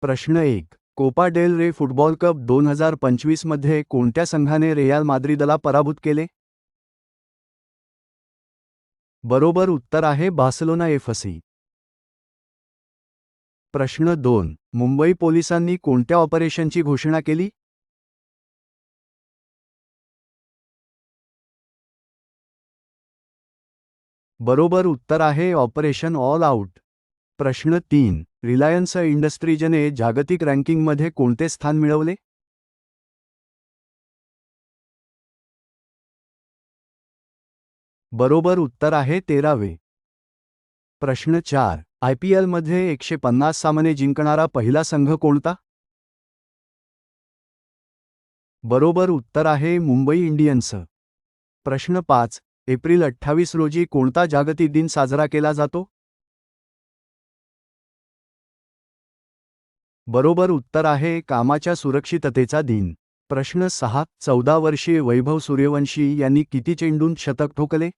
प्रश्न 1. Copa del रे football cup 2025 मध्ये कोणत्या संघाने रियाल माद्रिदला पराभूत केले? बरोबर उत्तर आहे बार्सिलोना एफसी. प्रश्न 2. मुंबई पोलिसांनी कोणत्या ऑपरेशनची घोषणा केली? बरोबर उत्तर आहे ऑपरेशन ऑल आउट. प्रश्न 3. रिलायन्स इंडस्ट्रीजने जागतिक रँकिंगमध्ये कोणते स्थान मिळवले? बरोबर उत्तर आहे 13वे. प्रश्न 4. IPLमध्ये 150 सामने जिंकणारा पहिला संघ कोणता? बरोबर उत्तर आहे मुंबई इंडियन्स. प्रश्न 5. एप्रिल 28 रोजी कोणता जागतिक दिन साजरा केला जातो? बरोबर उत्तर आहे कामाच्या सुरक्षिततेचा दिन. प्रश्न 6. 14 वर्षीय वैभव सूर्यवंशी यांनी किती चेंडूंत शतक ठोकले?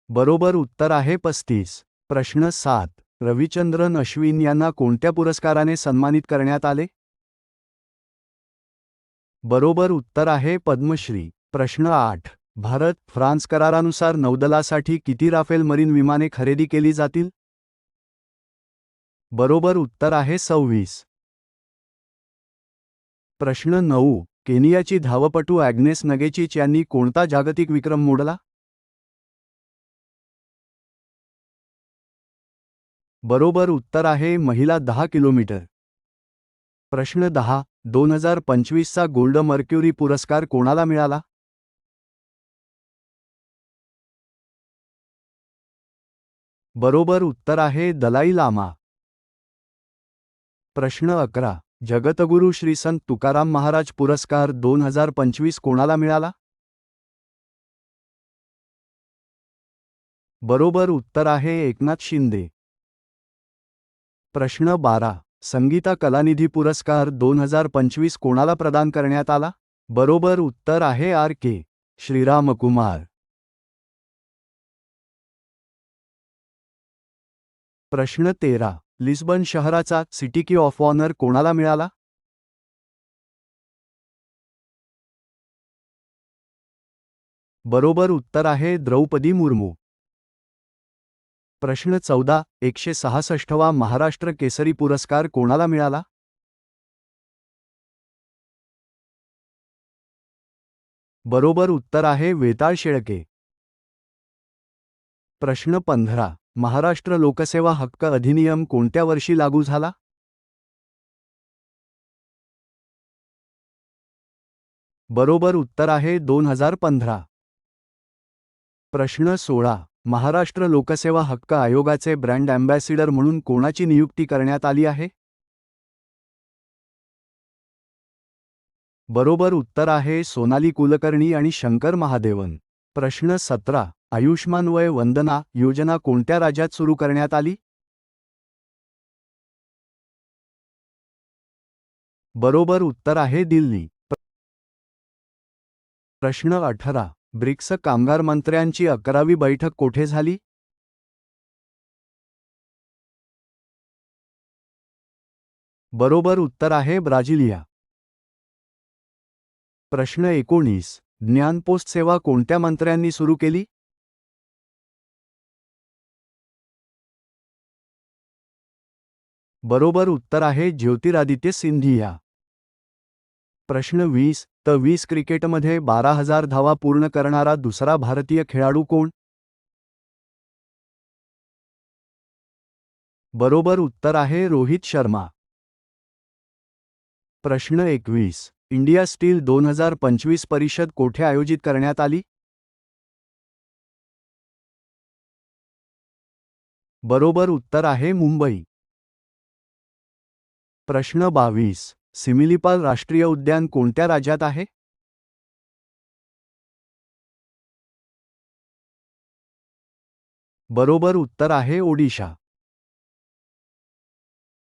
बरोबर उत्तर आहे 35. प्रश्न 7. रविचंद्रन अश्विन यांना कोणत्या पुरस्काराने सन्मानित करण्यात आले? बरोबर उत्तर आहे पद्मश्री. प्रश्न 8. भारत फ्रान्स करारानुसार नौदलासाठी किती राफेल मरीन विमाने खरेदी केली जातील? बरोबर उत्तर आहे 26. प्रश्न 9. केनियाची धावपटू ॲग्नेस नगेचिच यांनी कोणता जागतिक विक्रम मोडला? बरोबर उत्तर आहे महिला 10 किलोमीटर. प्रश्न 10. 2025चा गोल्ड मर्क्युरी पुरस्कार कोणाला मिळाला? बरोबर उत्तर आहे दलाई लामा. प्रश्न 11. जगतगुरू श्री संत तुकाराम महाराज पुरस्कार 2025 कोणाला मिळाला? बरोबर उत्तर आहे एकनाथ शिंदे. प्रश्न 12. संगीता कलानिधी पुरस्कार 2025 कोणाला प्रदान करण्यात आला? बरोबर उत्तर आहे R.K. श्रीरामकुमार. प्रश्न 13. लिस्बन शहराचा सिटी की ऑफ ऑनर कोणाला मिळाला? बरोबर उत्तर आहे द्रौपदी मुर्मू. प्रश्न 14. 166वा महाराष्ट्र केसरी पुरस्कार कोणाला मिळाला? बरोबर उत्तर आहे वेताळ शेळके. प्रश्न 15. महाराष्ट्र लोकसेवा हक्क अधिनियम कोणत्या वर्षी लागू झाला? बरोबर उत्तर आहे 2015. प्रश्न 16. महाराष्ट्र लोकसेवा हक्क आयोगाचे ब्रँड अँबॅसिडर म्हणून कोणाची नियुक्ती करण्यात आली आहे? बरोबर उत्तर आहे सोनाली कुलकर्णी आणि शंकर महादेवन. प्रश्न 17. आयुष्मान वय वंदना योजना कोणत्या राज्यात सुरू करण्यात आली? बरोबर उत्तर आहे दिल्ली. प्रश्न 18. ब्रिक्स कामगार मंत्र्यांची 11वी बैठक कोठे झाली? बरोबर उत्तर आहे ब्राझिलिया. प्रश्न 19. ज्ञानपोस्ट सेवा कोणत्या मंत्र्यांनी सुरू केली? बरोबर उत्तर आहे ज्योतिरादित्य सिंधिया. प्रश्न 20. त 20 क्रिकेटमध्ये 12,000 धावा पूर्ण करणारा दुसरा भारतीय खेळाडू कोण? बरोबर उत्तर आहे रोहित शर्मा. प्रश्न 21. इंडिया स्टील 2025 परिषद कोठे आयोजित करण्यात आली? बरोबर उत्तर आहे मुंबई. प्रश्न 22. सिमिलीपाल राष्ट्रीय उद्यान कोणत्या राज्यात आहे? बरोबर उत्तर आहे ओडिशा.